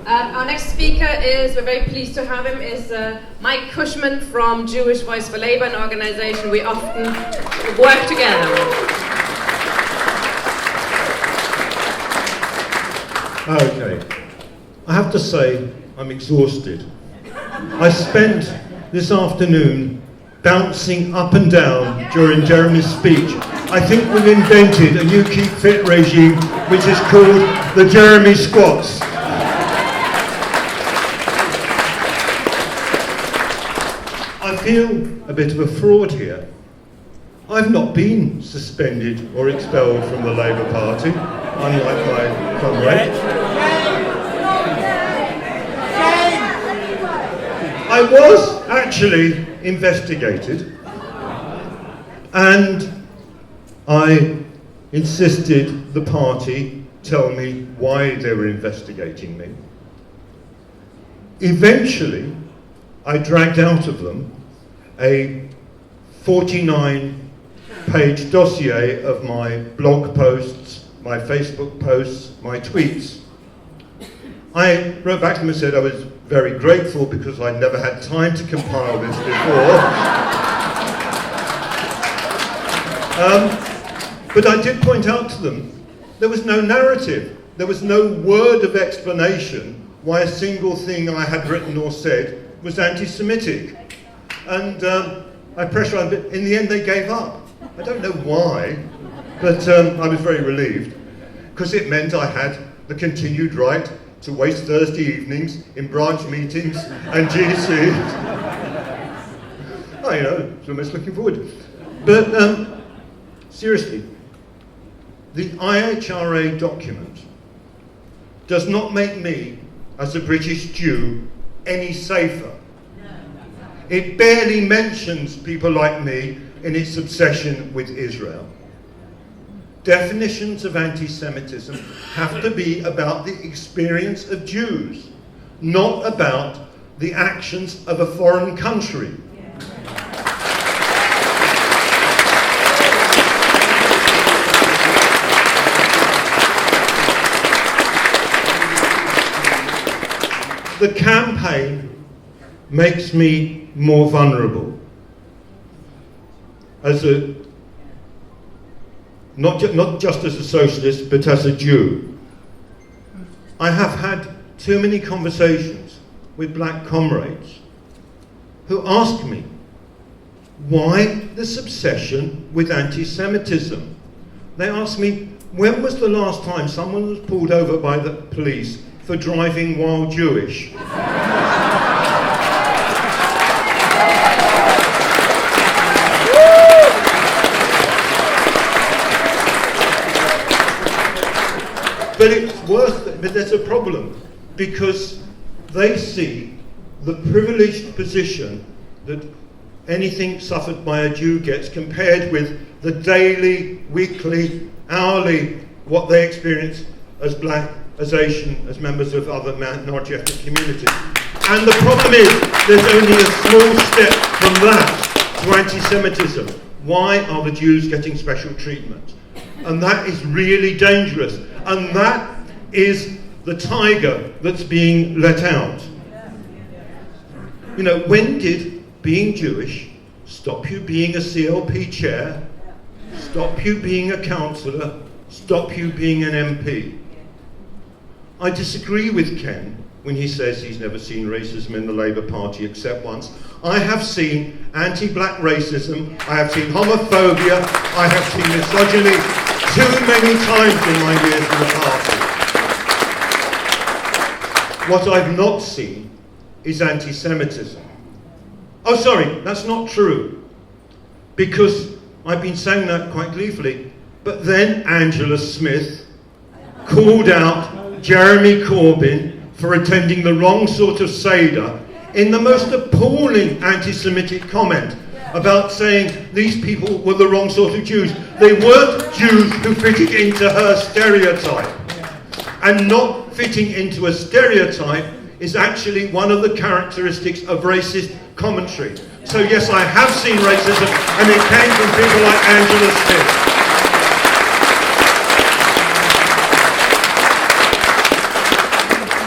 Our next speaker we're very pleased to have him, is Mike Cushman from Jewish Voice for Labour, an organisation we often work together with. Okay, I have to say I'm exhausted. I spent this afternoon bouncing up and down during Jeremy's speech. I think we've invented a new keep fit regime which is called the Jeremy squats. I feel a bit of a fraud here. I've not been suspended or expelled from the Labour Party, unlike my comrade. I was actually investigated, and I insisted the party tell me why they were investigating me. Eventually, I dragged out of them a 49-page dossier of my blog posts, my Facebook posts, my tweets. I wrote back to them and said I was very grateful because I'd never had time to compile this before. But I did point out to them there was no narrative, there was no word of explanation why a single thing I had written or said was anti-Semitic. And I pressurised, but in the end they gave up. I don't know why, but I was very relieved, because it meant I had the continued right to waste Thursday evenings in branch meetings and GCs. Oh, you know, so much looking forward. But seriously, the IHRA document does not make me, as a British Jew, any safer. It barely mentions people like me in its obsession with Israel. Definitions of anti-Semitism have to be about the experience of Jews, not about the actions of a foreign country. The campaign makes me more vulnerable as not just as a socialist, but as a Jew. I have had too many conversations with black comrades who ask me, why this obsession with anti-Semitism? They ask me, when was the last time someone was pulled over by the police for driving while Jewish? But it's worth it, but there's a problem, because they see the privileged position that anything suffered by a Jew gets compared with the daily, weekly, hourly, what they experience as black, as Asian, as members of other minority ethnic communities. And the problem is, there's only a small step from that to anti-Semitism. Why are the Jews getting special treatment? And that is really dangerous. And that is the tiger that's being let out. You know, when did being Jewish stop you being a CLP chair, stop you being a councillor, stop you being an MP? I disagree with Ken when he says he's never seen racism in the Labour Party except once. I have seen anti-black racism, I have seen homophobia, I have seen misogyny too many times in my years in the party. What I've not seen is anti-Semitism. Oh, sorry, that's not true. Because I've been saying that quite gleefully, but then Angela Smith called out Jeremy Corbyn for attending the wrong sort of Seder in the most appalling anti-Semitic comment about saying these people were the wrong sort of Jews. They weren't Jews who fitted into her stereotype. And not fitting into a stereotype is actually one of the characteristics of racist commentary. So yes, I have seen racism, and it came from people like Angela Smith.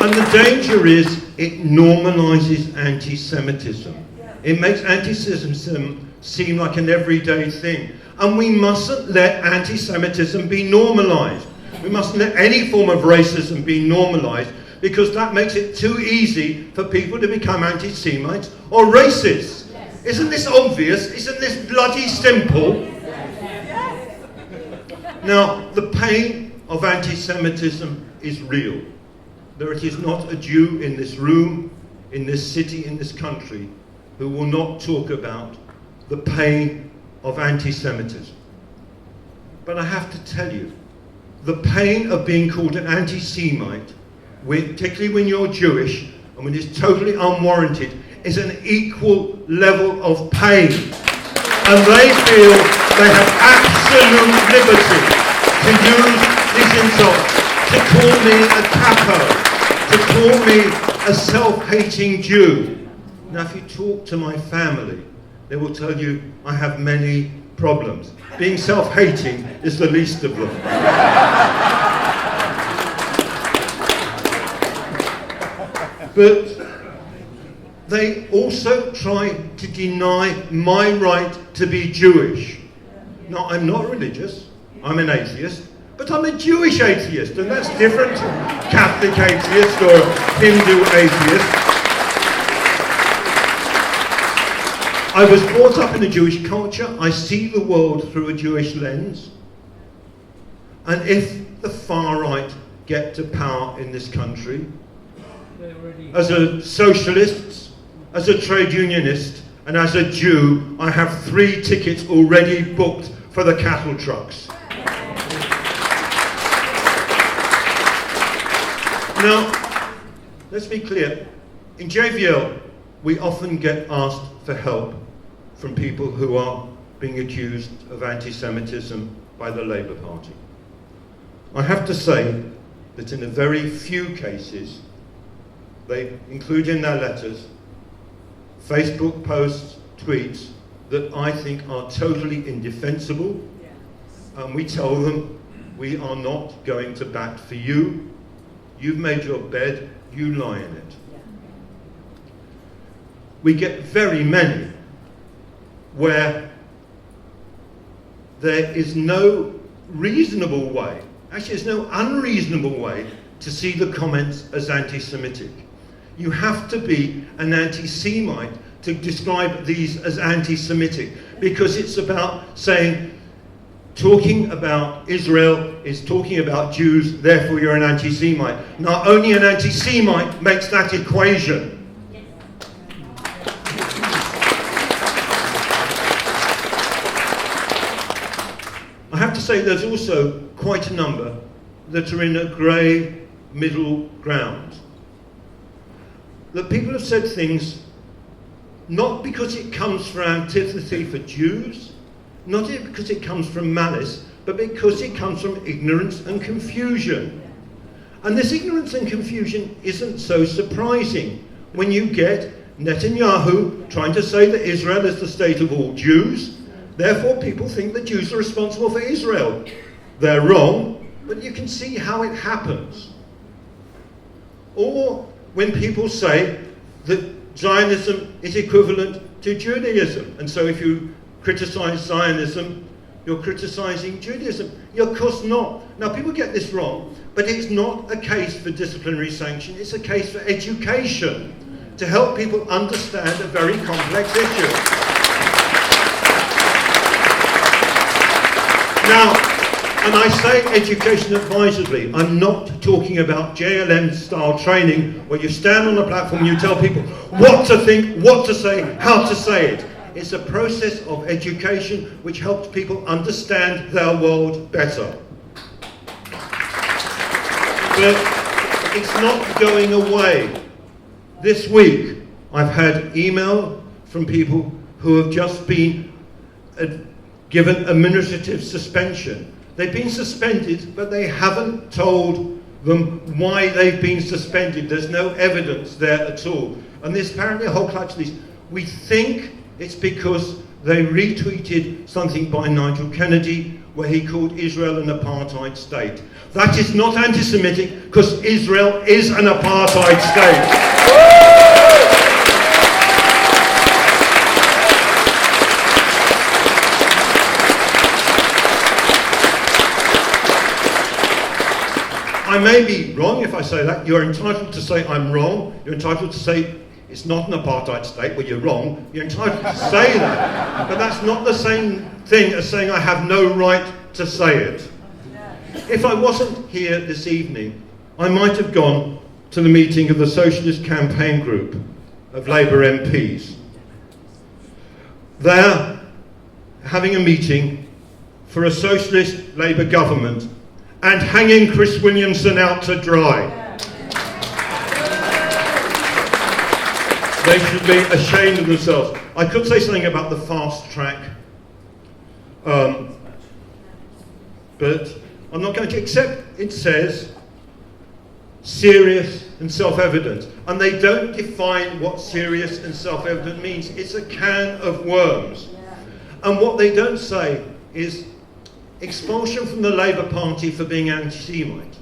And the danger is it normalises anti-Semitism. It makes anti-Semitism seem like an everyday thing. And we mustn't let anti-Semitism be normalised. We mustn't let any form of racism be normalised, because that makes it too easy for people to become anti-Semites or racists. Yes. Isn't this obvious? Isn't this bloody simple? Yes. Now, the pain of anti-Semitism is real. There is not a Jew in this room, in this city, in this country, who will not talk about the pain of anti-Semitism. But I have to tell you, the pain of being called an anti-Semite, particularly when you're Jewish and when it's totally unwarranted, is an equal level of pain. And they feel they have absolute liberty to use these insults, to call me a capo, to call me a self-hating Jew. Now, if you talk to my family, they will tell you I have many problems. Being self-hating is the least of them. But they also try to deny my right to be Jewish. Now, I'm not religious, I'm an atheist, but I'm a Jewish atheist, and that's different to Catholic atheist or Hindu atheist. I was brought up in a Jewish culture. I see the world through a Jewish lens. And if the far right get to power in this country, as a socialist, as a trade unionist, and as a Jew, I have 3 tickets already booked for the cattle trucks. Now, let's be clear. In JVL, we often get asked for help from people who are being accused of anti-Semitism by the Labour Party. I have to say that in a very few cases, they include in their letters Facebook posts, tweets that I think are totally indefensible, and we tell them, we are not going to bat for you. You've made your bed, you lie in it. We get very many where there is no reasonable way, actually there's no unreasonable way to see the comments as anti-Semitic. You have to be an anti-Semite to describe these as anti-Semitic, because it's about saying, talking about Israel is talking about Jews, therefore you're an anti-Semite. Now, only an anti-Semite makes that equation. I have to say there's also quite a number that are in a grey middle ground. That people have said things not because it comes from antipathy for Jews, not because it comes from malice, but because it comes from ignorance and confusion. And this ignorance and confusion isn't so surprising when you get Netanyahu trying to say that Israel is the state of all Jews, therefore people think that Jews are responsible for Israel. They're wrong, but you can see how it happens. Or when people say that Zionism is equivalent to Judaism, and so if you criticize Zionism, you're criticizing Judaism. Of course not. Now, people get this wrong, but it's not a case for disciplinary sanction, it's a case for education, to help people understand a very complex issue. Now, and I say education advisedly, I'm not talking about JLM-style training where you stand on a platform and you tell people what to think, what to say, how to say it. It's a process of education which helps people understand their world better. But it's not going away. This week, I've had email from people who have just been given administrative suspension. They've been suspended, but they haven't told them why they've been suspended. There's no evidence there at all. And there's apparently a whole clutch of these. We think it's because they retweeted something by Nigel Kennedy, where he called Israel an apartheid state. That is not anti-Semitic, because Israel is an apartheid state. I may be wrong if I say that. You're entitled to say I'm wrong. You're entitled to say it's not an apartheid state. Well, you're wrong. You're entitled to say that. But that's not the same thing as saying I have no right to say it. If I wasn't here this evening, I might have gone to the meeting of the Socialist Campaign Group of Labour MPs. They're having a meeting for a socialist Labour government and hanging Chris Williamson out to dry. They should be ashamed of themselves. I could say something about the fast track, but I'm not going to, except it says serious and self-evident. And they don't define what serious and self-evident means. It's a can of worms. And what they don't say is expulsion from the Labour Party for being anti-Semite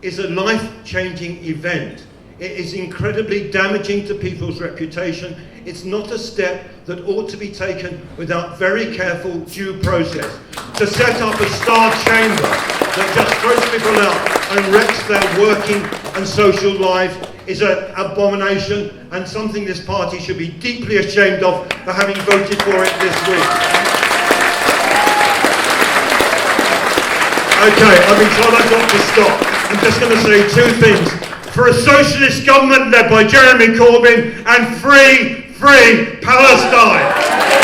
is a life-changing event. It is incredibly damaging to people's reputation. It's not a step that ought to be taken without very careful due process. To set up a star chamber that just throws people out and wrecks their working and social lives is an abomination, and something this party should be deeply ashamed of for having voted for it this week. Okay, I've been told I've got to stop. I'm just going to say two things. For a socialist government led by Jeremy Corbyn, and free Palestine.